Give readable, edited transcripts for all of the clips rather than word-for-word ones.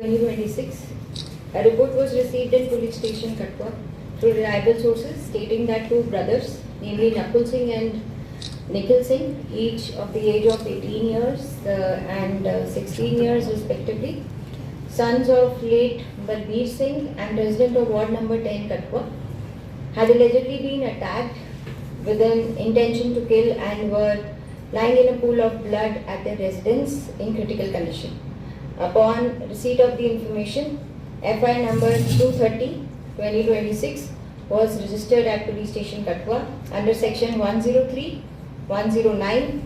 2026, a report was received in police station Katwa through reliable sources stating that two brothers, namely Nakul Singh and Nikhil Singh, each of the age of 18 years and 16 years respectively, sons of late Balbir Singh and resident of ward number 10 Katwa, had allegedly been attacked with an intention to kill and were lying in a pool of blood at their residence in critical condition. Upon receipt of the information, FI number 230/2026 was registered at police station Katwa under section 103, 109,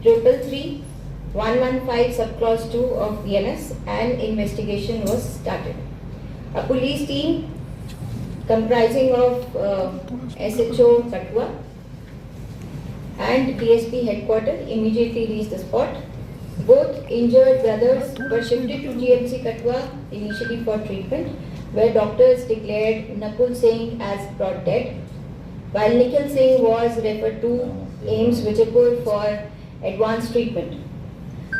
333, 115 subclause 2 of BNS, and investigation was started. A police team comprising of SHO Katwa and DSP headquarters immediately reached the spot. Both injured brothers were shifted to GMC Katwa initially for treatment, where doctors declared Nakul Singh as brought dead, while Nikhil Singh was referred to AIMS Vijaypur for advanced treatment.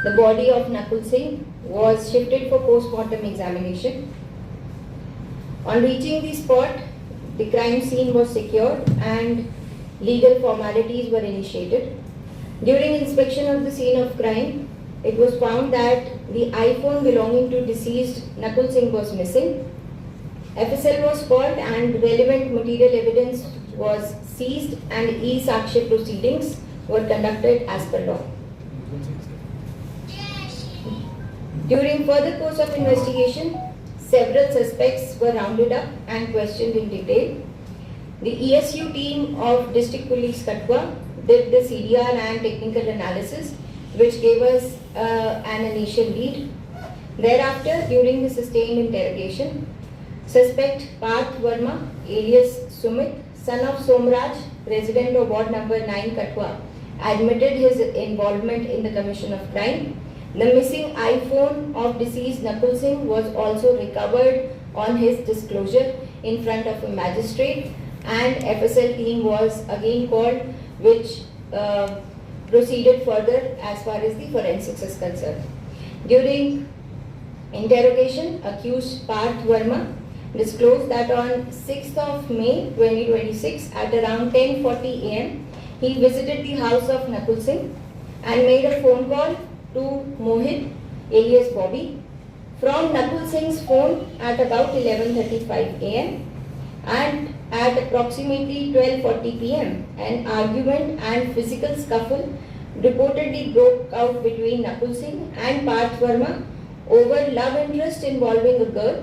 The body of Nakul Singh was shifted for post-mortem examination. On reaching the spot, the crime scene was secured and legal formalities were initiated. During inspection of the scene of crime, it was found that the iPhone belonging to deceased Nakul Singh was missing. FSL was called and relevant material evidence was seized and e-Sakshi proceedings were conducted as per law. During further course of investigation, several suspects were rounded up and questioned in detail. The ESU team of District Police Katwa did the CDR and technical analysis, which gave us an initial lead. Thereafter, during the sustained interrogation, suspect Parth Verma, alias Sumit, son of Somraj, resident of ward number 9 Katwa, admitted his involvement in the commission of crime. The missing iPhone of deceased Nakul Singh was also recovered on his disclosure in front of a magistrate, and FSL team was again called, which proceeded further as far as the forensics is concerned. During interrogation, accused Parth Verma disclosed that on 6th of May 2026 at around 10:40 am, he visited the house of Nakul Singh and made a phone call to Mohit, alias Bobby, from Nakul Singh's phone at about 11:35 am, and at approximately 12:40 pm, an argument and physical scuffle reportedly broke out between Nakul Singh and Parth Verma over love interest involving a girl,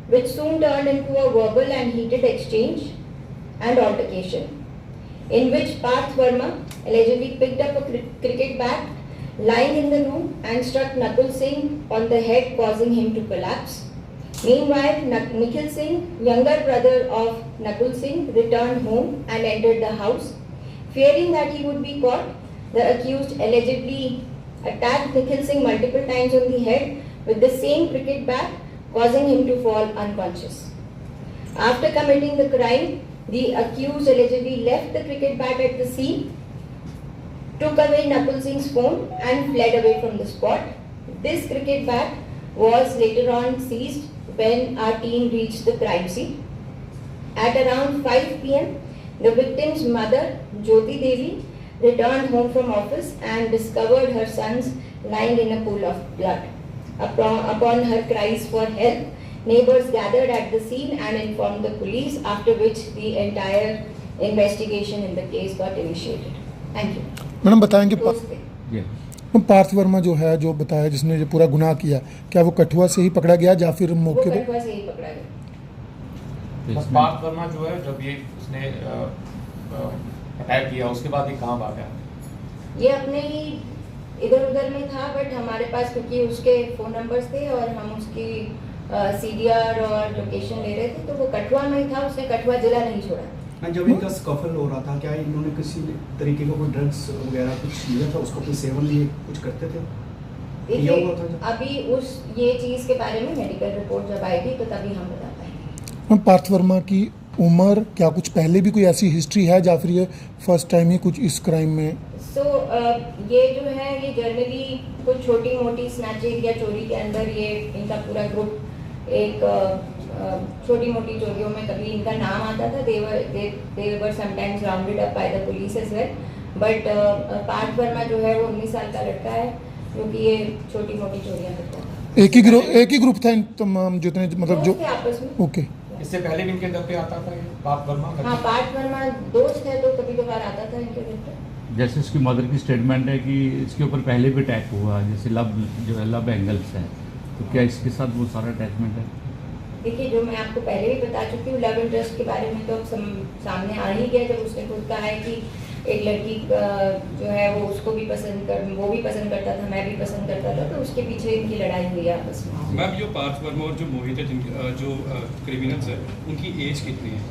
which soon turned into a verbal and heated exchange and altercation, in which Parth Verma allegedly picked up a cricket bat lying in the room and struck Nakul Singh on the head, causing him to collapse. Meanwhile, Nikhil Singh, younger brother of Nakul Singh, returned home and entered the house. Fearing that he would be caught, the accused allegedly attacked Nikhil Singh multiple times on the head with the same cricket bat, causing him to fall unconscious. After committing the crime, the accused allegedly left the cricket bat at the scene, took away Nakul Singh's phone and fled away from the spot. This cricket bat was later on seized when our team reached the crime scene. At around 5 pm, the victim's mother, Jyoti Devi, returned home from office and discovered her sons lying in a pool of blood. Upon her cries for help, neighbors gathered at the scene and informed the police, after which the entire investigation in the case got initiated. Thank you. Madam बताएंगे पार्थ वर्मा जो है, जो बताया जिसने जो पूरा गुनाह किया, क्या वो कठुआ से ही पकड़ा गया या फिर मौके पे? कठुआ से ही पकड़ा गया। पार्थ वर्मा जो है, जब ये उसने अटैक किया उसके बाद ये कहाँ भागा? ये अपने ही इधर उधर में था, बट हमारे पास क्योंकि उसके फोन नंबर्स थे और हम उसकी CDR और लोकेशन ले रहे थे, तो वो कठुआ में ही था, उसने कठुआ जिला नहीं छोड़ा। जब इनका स्कफल हो रहा था, क्या इन्होंने किसी तरीके का कोई ड्रग्स वगैरह कुछ लिया था, उसको कोई सेवन लिए कुछ करते थे? देखिए, अभी ये चीज़ के बारे में मेडिकल रिपोर्ट जब आएगी तो तभी हम बता पाएंगे। पार्थ वर्मा की उम्र, क्या कुछ पहले भी कोई ऐसी हिस्ट्री है या फिर ये फर्स्ट टाइम ही कुछ इस क्राइम में? सो ये जो है ये जनरली कुछ छोटी मोटी स्नैचिंग या चोरी के अंदर ये इनका पूरा ग्रुप एक छोटी मोटी चोरियों में कभी इनका नाम आता था. they were sometimes rounded up by the police as well. But Parth Verma जो है वो 19 साल का लड़का है जो कि ये छोटी मोटी चोरियां करता था. एक ही ग्रुप था इन तमाम जितने मतलब जो दोस्त थे आपस में. ओके. इससे पहले भी इनके घर पे आता था ये पार्थ वर्मा. हाँ, पार्थ वर्मा दोस्त है तो कभी कभार आता था इनके घर पे. जैसे इसकी मदर की स्टेटमेंट है कि इसके ऊपर पहले भी अटैक हुआ, जैसे लव जो है लव एंगल्स है, तो क्या इसके साथ वो सारा अटैचमेंट है? देखिए, जो मैं आपको पहले भी बता चुकी हूँ, लव इंटरेस्ट के बारे में तो अब सामने आ ही गया जब उसने खुद कहा है कि एक लड़की जो है वो उसको भी वो भी पसंद करता था, मैं भी पसंद करता था, तो उसके पीछे इनकी लड़ाई हुई है आपस में. मैम, जो पार्थ वर्मा और जो मोहित है जो क्रिमिनल्स है, उनकी एज कितनी है?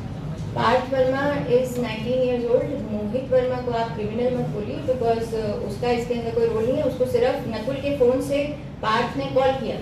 Parth Verma is 19 years old. Mohit Verma को आप क्रिमिनल मत बोलिए बिकॉज उसका इसके अंदर कोई रोल नहीं है. उसको सिर्फ नकुल के फोन से पार्थ ने कॉल किया